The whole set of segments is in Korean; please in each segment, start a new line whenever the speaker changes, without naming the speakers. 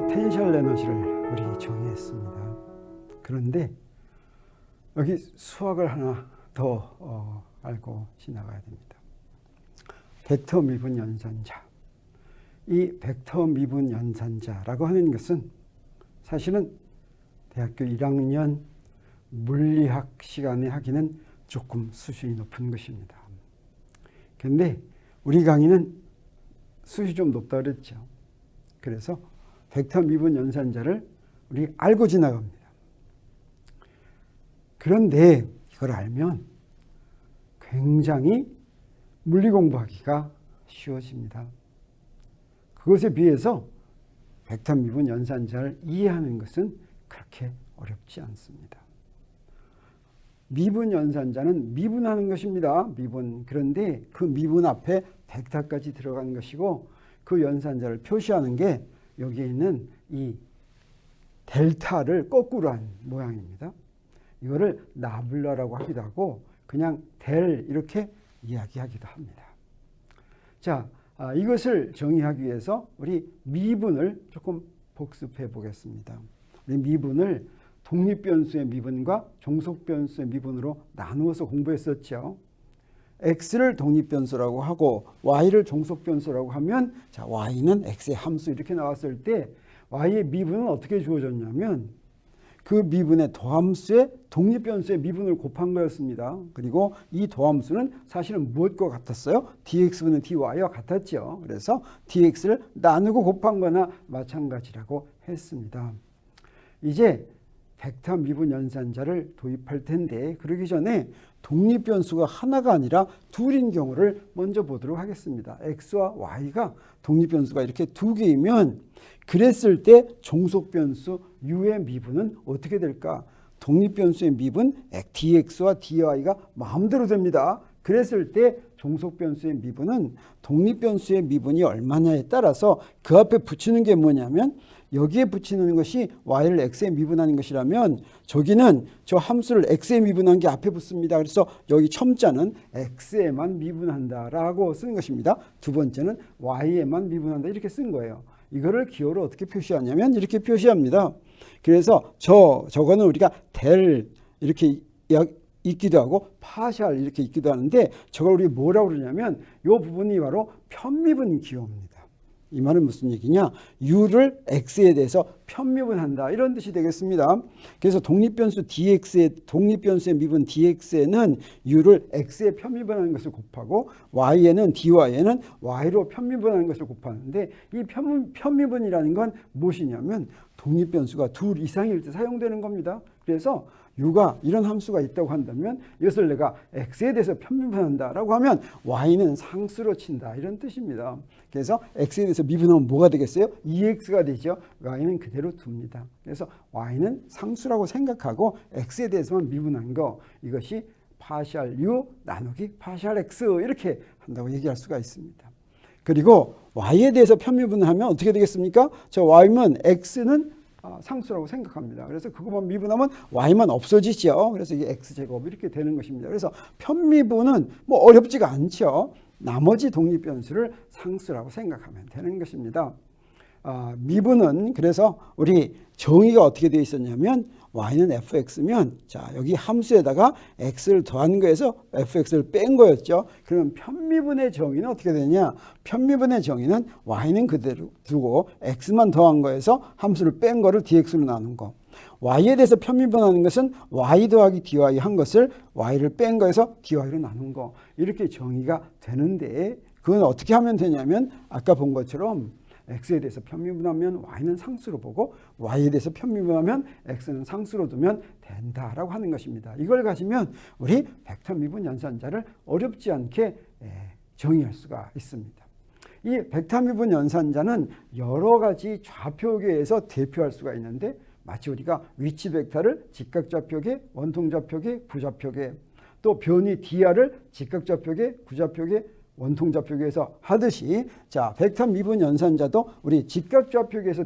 포텐셜 에너지를 우리 정의했습니다. 그런데 여기 수학을 하나 더 알고 지나가야 됩니다. 벡터 미분 연산자. 이 벡터 미분 연산자라고 하는 것은 사실은 대학교 1학년 물리학 시간에 하기는 조금 수준이 높은 것입니다. 그런데 우리 강의는 수준이 좀 높다 그랬죠. 그래서 벡터 미분 연산자를 우리 알고 지나갑니다. 그런데 이걸 알면 굉장히 물리 공부하기가 쉬워집니다. 그것에 비해서 벡터 미분 연산자를 이해하는 것은 그렇게 어렵지 않습니다. 미분 연산자는 미분하는 것입니다. 미분. 그런데 그 미분 앞에 벡터까지 들어간 것이고 그 연산자를 표시하는 게 여기에 있는 이 델타를 거꾸로 한 모양입니다. 이거를 나블라라고 하기도 하고 그냥 델 이렇게 이야기하기도 합니다. 자, 이것을 정의하기 위해서 우리 미분을 조금 복습해 보겠습니다. 우리 미분을 독립변수의 미분과 종속변수의 미분으로 나누어서 공부했었죠. x를 독립변수라고 하고 y를 종속변수라고 하면 자, y는 x의 함수 이렇게 나왔을 때 y의 미분은 어떻게 주어졌냐면 그 미분의 도함수의 독립변수의 미분을 곱한 거였습니다. 그리고 이 도함수는 사실은 무엇과 같았어요? dx분의 dy와 같았죠. 그래서 dx를 나누고 곱한 거나 마찬가지라고 했습니다. 이제 벡터 미분 연산자를 도입할 텐데 그러기 전에 독립변수가 하나가 아니라 둘인 경우를 먼저 보도록 하겠습니다. x와 y가 독립변수가 이렇게 두 개이면 그랬을 때 종속변수 u의 미분은 어떻게 될까? 독립변수의 미분 dx와 dy가 마음대로 됩니다. 그랬을 때 종속변수의 미분은 독립변수의 미분이 얼마냐에 따라서 그 앞에 붙이는 게 뭐냐면 여기에 붙이는 것이 y를 x에 미분하는 것이라면 저기는 저 함수를 x에 미분한 게 앞에 붙습니다. 그래서 여기 첨자는 x에만 미분한다라고 쓴 것입니다. 두 번째는 y에만 미분한다 이렇게 쓴 거예요. 이거를 기호로 어떻게 표시하냐면 이렇게 표시합니다. 그래서 저거는 우리가 델 이렇게 있기도 하고 파샬 이렇게 있기도 하는데 저걸 우리 뭐라고 그러냐면 이 부분이 바로 편미분 기호입니다. 이 말은 무슨 얘기냐? u를 x에 대해서 편미분한다 이런 뜻이 되겠습니다. 그래서 독립변수의 미분 dx에는 u를 x에 편미분하는 것을 곱하고 y에는 dy에는 y로 편미분하는 것을 곱하는데 이 편미분이라는 건 무엇이냐면 독립변수가 둘 이상일 때 사용되는 겁니다. 그래서 u가 이런 함수가 있다고 한다면 이것을 내가 x에 대해서 편미분한다라고 하면 y는 상수로 친다 이런 뜻입니다. 그래서 x에 대해서 미분하면 뭐가 되겠어요? 2x가 되죠. y는 그대로 둡니다. 그래서 y는 상수라고 생각하고 x에 대해서만 미분한 거 이것이 파샬 u 나누기 파샬 x 이렇게 한다고 얘기할 수가 있습니다. 그리고 y에 대해서 편미분을 하면 어떻게 되겠습니까? 저 y면 x는 상수라고 생각합니다. 그래서 그것만 미분하면 y만 없어지죠. 그래서 이게 x제곱 이렇게 되는 것입니다. 그래서 편미분은 뭐 어렵지가 않죠. 나머지 독립변수를 상수라고 생각하면 되는 것입니다. 미분은 그래서 우리 정의가 어떻게 되어 있었냐면 y는 fx면 자 여기 함수에다가 x를 더한 거에서 fx를 뺀 거였죠. 그러면 편미분의 정의는 어떻게 되냐? 편미분의 정의는 y는 그대로 두고 x만 더한 거에서 함수를 뺀 거를 dx로 나눈 거. y에 대해서 편미분하는 것은 y 더하기 dy 한 것을 y를 뺀 거에서 dy로 나눈 거. 이렇게 정의가 되는데 그건 어떻게 하면 되냐면 아까 본 것처럼 x에 대해서 편미분하면 y는 상수로 보고 y에 대해서 편미분하면 x는 상수로 두면 된다라고 하는 것입니다. 이걸 가지면 우리 벡터 미분 연산자를 어렵지 않게 정의할 수가 있습니다. 이 벡터 미분 연산자는 여러 가지 좌표계에서 대표할 수가 있는데 마치 우리가 위치 벡터를 직각좌표계, 원통좌표계, 구좌표계 또 변이 dr을 직각좌표계, 구좌표계 원통좌표계에서 하듯이 자 벡터 미분 연산자도 우리 직각좌표계에서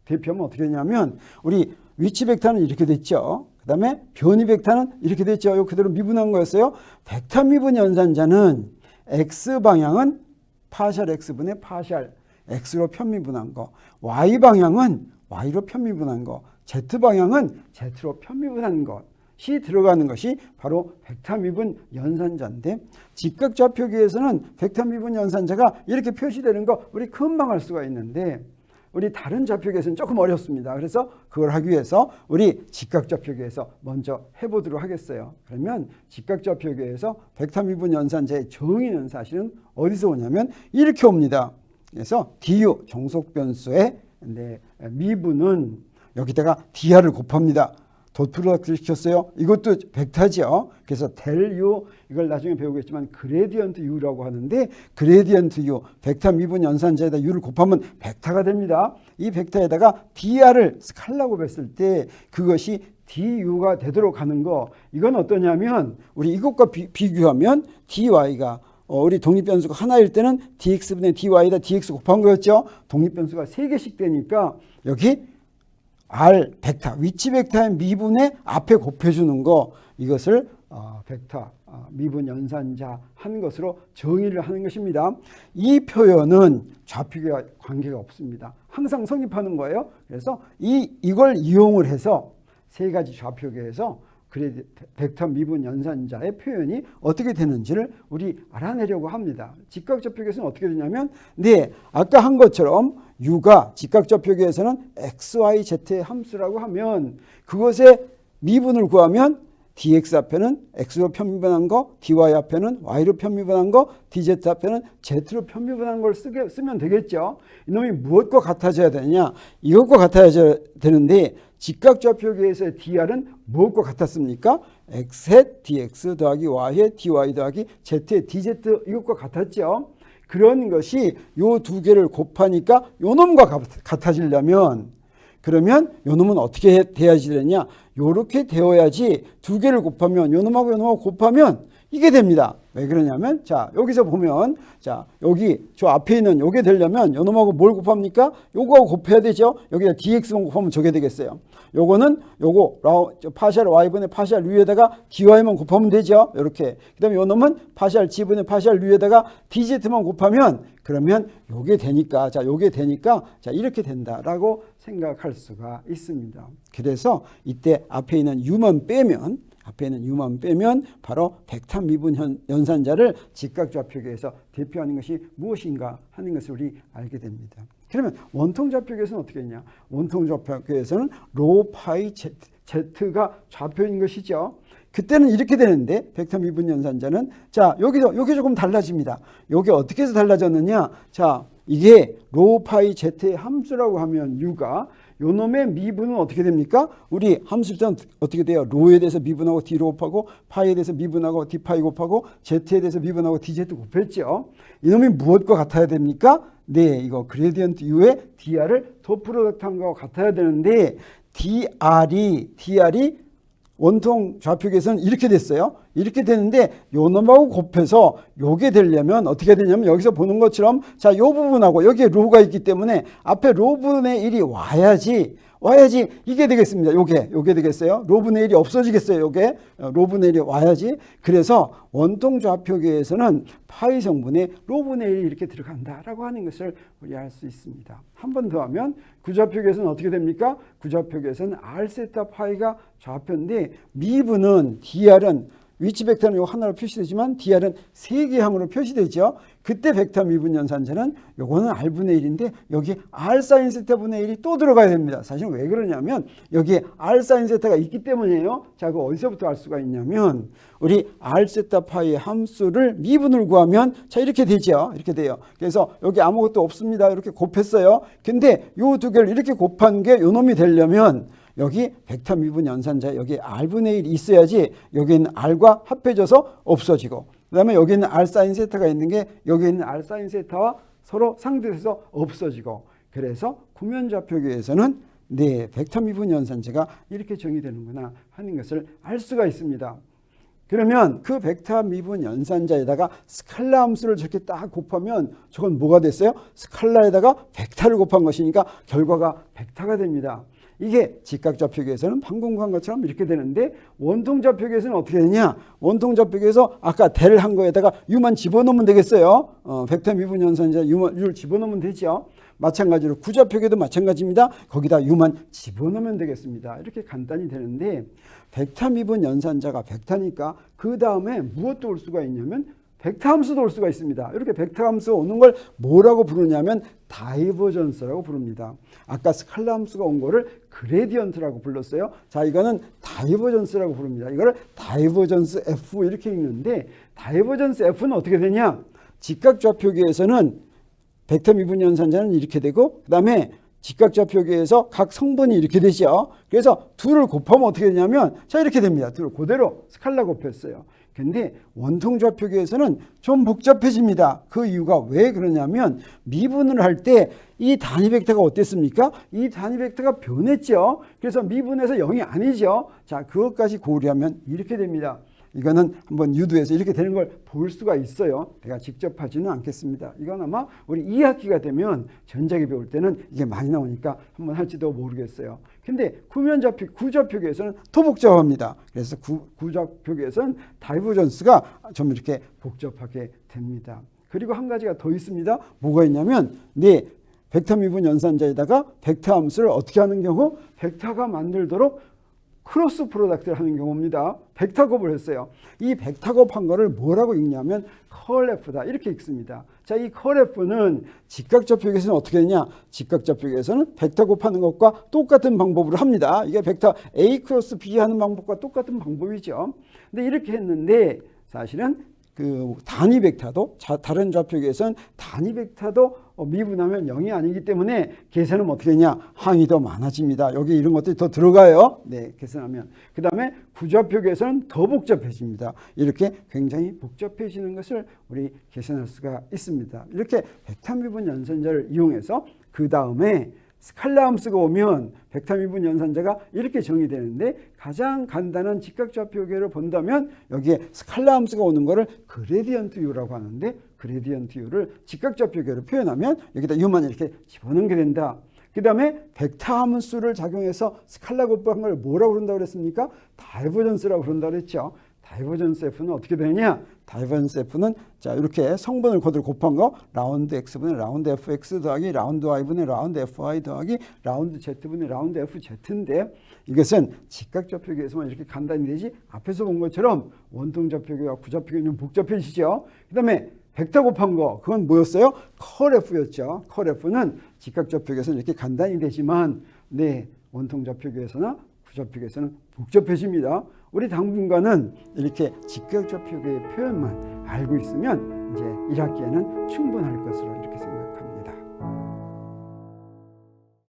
대표하면 어떻게 되냐면 우리 위치 벡터는 이렇게 됐죠. 그 다음에 변이 벡터는 이렇게 됐죠. 이거 그대로 미분한 거였어요. 벡터 미분 연산자는 x방향은 파샬 x분의 파샬 X로 편미분한 거, Y 방향은 Y로 편미분한 거, Z 방향은 Z로 편미분한 것이 들어가는 것이 바로 벡터 미분 연산자인데, 직각좌표기에서는 벡터 미분 연산자가 이렇게 표시되는 거 우리 금방 알 수가 있는데, 우리 다른 좌표기에서는 조금 어렵습니다. 그래서 그걸 하기 위해서 우리 직각좌표기에서 먼저 해보도록 하겠어요. 그러면 직각좌표기에서 벡터 미분 연산자의 정의는 사실은 어디서 오냐면 이렇게 옵니다. 그래서 du 종속변수의 미분은 여기다가 dr을 곱합니다. 덧 프로덕트를 시켰어요. 이것도 벡터죠. 그래서 델 u, 이걸 나중에 배우겠지만 그레디언트 u라고 하는데, 그레디언트 u, 벡터 미분 연산자에다 u를 곱하면 벡터가 됩니다. 이 벡터에다가 dr을 스칼라 곱했을 때 그것이 du가 되도록 하는 거, 이건 어떠냐면 우리 이것과 비교하면 dy가 우리 독립변수가 하나일 때는 dx분의 dy에다 dx 곱한 거였죠. 독립변수가 3개씩 되니까 여기 R 벡터, 위치 벡터의 미분에 앞에 곱해주는 거, 이것을 벡터 미분 연산자 한 것으로 정의를 하는 것입니다. 이 표현은 좌표기와 관계가 없습니다. 항상 성립하는 거예요. 그래서 이걸 이용을 해서 세 가지 좌표기에서 벡터 미분 연산자의 표현이 어떻게 되는지를 우리 알아내려고 합니다. 직각좌표기에서는 어떻게 되냐면, 아까 한 것처럼 u가 직각좌표기에서는 x, y, z의 함수라고 하면 그것의 미분을 구하면 dx 앞에는 x로 편미분한 거, dy 앞에는 y로 편미분한 거, dz 앞에는 z로 편미분한 걸 쓰면 되겠죠. 이놈이 무엇과 같아져야 되느냐? 이것과 같아져야 되는데, 직각좌표기에서의 dr은 무엇과 같았습니까? x의 dx 더하기 y의 dy 더하기 z의 dz, 이것과 같았죠. 그런 것이 요 두 개를 곱하니까 요 놈과 같아지려면, 그러면 요 놈은 어떻게 돼야지 되느냐? 요렇게 되어야지 두 개를 곱하면 요 놈하고 요 놈하고 곱하면 이게 됩니다. 왜 그러냐면, 자, 여기서 보면, 자, 여기 저 앞에 있는 요게 되려면 요 놈하고 뭘 곱합니까? 요거하고 곱해야 되죠. 여기다 dx만 곱하면 저게 되겠어요. 요거는 요거 파샬 y분의 파샬 u에다가 dy만 곱하면 되죠. 이렇게. 그다음에 요 놈은 파샬 g분의 파샬 u에다가 dz만 곱하면, 그러면 요게 되니까, 자, 요게 되니까, 자, 이렇게 된다라고 생각할 수가 있습니다. 그래서 이때 앞에 있는 u만 빼면 바로 벡터 미분 연산자를 직각좌표기에서 대표하는 것이 무엇인가 하는 것을 우리 알게 됩니다. 그러면 원통좌표기에서는 어떻게 했냐? 원통좌표기에서는 로 파이 z가 좌표인 것이죠. 그때는 이렇게 되는데, 벡터 미분 연산자는, 자, 여기 조금 달라집니다. 여기 어떻게 해서 달라졌느냐? 자, 이게 로 파이 z의 함수라고 하면 u가, 요 놈의 미분은 어떻게 됩니까? 우리 함수일 때는 어떻게 돼요? 로에 대해서 미분하고 d로 곱하고, 파이에 대해서 미분하고 d파이 곱하고, z에 대해서 미분하고 dz 곱했죠. 이놈이 무엇과 같아야 됩니까? 이거 그레디언트 u의 dr을 덧프로덕트한 거와 같아야 되는데, dr이 원통 좌표기에서는 이렇게 됐어요. 이렇게 되는데 요 놈하고 곱해서 요게 되려면 어떻게 되냐면, 여기서 보는 것처럼, 자, 요 부분하고 여기에 로가 있기 때문에 앞에 로분의 1이 와야지 이게 되겠습니다. 요게 되겠어요. 로분의 1이 없어지겠어요. 요게 로분의 1이 와야지. 그래서 원통 좌표기에서는 파이 성분에 로분의 1이 이렇게 들어간다라고 하는 것을 우리 알 수 있습니다. 한 번 더 하면 구좌표기에서는 어떻게 됩니까? 구좌표기에서는 r 세타 파이가 좌표인데, 미분은 dr은 위치 벡터는 요 하나로 표시되지만 dr은 3개 항으로 표시되죠. 그때 벡터 미분 연산자는 요거는 r분의 1인데 여기 r 사인 세타분의 1이 또 들어가야 됩니다. 사실 왜 그러냐면 여기에 r 사인 세타가 있기 때문이에요. 자, 그거 어디서부터 알 수가 있냐면, 우리 r 세타 파이의 함수를 미분을 구하면, 자, 이렇게 되죠. 이렇게 돼요. 그래서 여기 아무것도 없습니다. 이렇게 곱했어요. 근데 요 두 개를 이렇게 곱한 게 요 놈이 되려면 여기 벡터 미분 연산자 여기 r분의 1이 있어야지 여기는 r과 합해져서 없어지고, 그 다음에 여기는 r 사인 세타가 있는 게 여기 있는 r 사인 세타와 서로 상대해서 없어지고, 그래서 구면좌표기에서는 벡터 미분 연산자가 이렇게 정의되는구나 하는 것을 알 수가 있습니다. 그러면 그 벡터 미분 연산자에다가 스칼라 함수를 저렇게 딱 곱하면 저건 뭐가 됐어요? 스칼라에다가 벡터를 곱한 것이니까 결과가 벡터가 됩니다. 이게 직각좌표계에서는 방금 한 것처럼 이렇게 되는데 원통좌표계에서는 어떻게 되냐? 원통좌표계에서 아까 del 한 거에다가 u만 집어넣으면 되겠어요. 벡터 미분 연산자 u를 집어넣으면 되죠. 마찬가지로 구좌표계도 마찬가지입니다. 거기다 u만 집어넣으면 되겠습니다. 이렇게 간단히 되는데 벡터 미분 연산자가 벡터니까 그 다음에 무엇도 올 수가 있냐면 벡터 함수도 올 수가 있습니다. 이렇게 벡터 함수 오는 걸 뭐라고 부르냐면 다이버전스라고 부릅니다. 아까 스칼라 함수가 온 거를 그레디언트라고 불렀어요. 자, 이거는 다이버전스라고 부릅니다. 이거를 다이버전스 F 이렇게 읽는데 다이버전스 F는 어떻게 되냐? 직각좌표계에서는 벡터 미분 연산자는 이렇게 되고 그 다음에 직각좌표계에서 각 성분이 이렇게 되죠. 그래서 둘을 곱하면 어떻게 되냐면 자 이렇게 됩니다. 둘을 그대로 스칼라 곱했어요. 근데 원통좌표계에서는 좀 복잡해집니다. 그 이유가 왜 그러냐면 미분을 할 때 이 단위 벡터가 어땠습니까? 이 단위 벡터가 변했죠. 그래서 미분에서 0이 아니죠. 자, 그것까지 고려하면 이렇게 됩니다. 이거는 한번 유도해서 이렇게 되는 걸 볼 수가 있어요. 제가 직접 하지는 않겠습니다. 이건 아마 우리 2학기가 되면 전자기 배울 때는 이게 많이 나오니까 한번 할지도 모르겠어요. 근데 구좌표계에서는 더 복잡합니다. 그래서 구좌표계에서는 다이버전스가 좀 이렇게 복잡하게 됩니다. 그리고 한 가지가 더 있습니다. 뭐가 있냐면 벡터 미분 연산자에다가 벡터 함수를 어떻게 하는 경우 벡터가 만들도록 크로스 프로덕트를 하는 경우입니다. 벡터 곱을 했어요. 이 벡터 곱한 거를 뭐라고 읽냐면 컬 F다 이렇게 읽습니다. 자, 이 컬 F는 직각좌표계에서는 어떻게 되냐? 직각좌표계에서는 벡터 곱하는 것과 똑같은 방법으로 합니다. 이게 벡터 A 크로스 B 하는 방법과 똑같은 방법이죠. 근데 이렇게 했는데 사실은 그 단위 벡터도 다른 좌표계에서는 단위 벡터도 미분하면 0이 아니기 때문에 계산은 어떻게 되냐? 항이 더 많아집니다. 여기 이런 것들이 더 들어가요. 네, 계산하면. 그 다음에 구좌표계에서는 더 복잡해집니다. 이렇게 굉장히 복잡해지는 것을 우리 계산할 수가 있습니다. 이렇게 벡터 미분 연산자를 이용해서 그 다음에 스칼라 함수가 오면 벡터 미분 연산자가 이렇게 정의되는데 가장 간단한 직각좌표계를 본다면 여기에 스칼라 함수가 오는 거를 그레디언트 U라고 하는데 그레디언트 U를 직각좌표계로 표현하면 여기다 U만 이렇게 집어넣게 된다. 그 다음에 벡터 함수를 작용해서 스칼라 곱한 걸 뭐라고 그런다고 그랬습니까? 다이버전스라고 그런다고 그랬죠. 다이버전스 F는 어떻게 되느냐? 다이버전스 F는 자 이렇게 성분을 그대로 곱한 거 라운드 X분의 라운드 FX 더하기 라운드 Y분의 라운드 FY 더하기 라운드 Z분의 라운드 FZ인데 이것은 직각좌표계에서만 이렇게 간단히 되지 앞에서 본 것처럼 원통좌표계와 구좌표계는 복잡해지죠. 그 다음에 벡터 곱한 거 그건 뭐였어요? 컬 F였죠. 컬 F는 직각좌표계에서는 이렇게 간단히 되지만 원통좌표계에서나 구좌표계에서는 복잡해집니다. 우리 당분간은 이렇게 직각좌표계의 표현만 알고 있으면 이제 1학기에는 충분할 것으로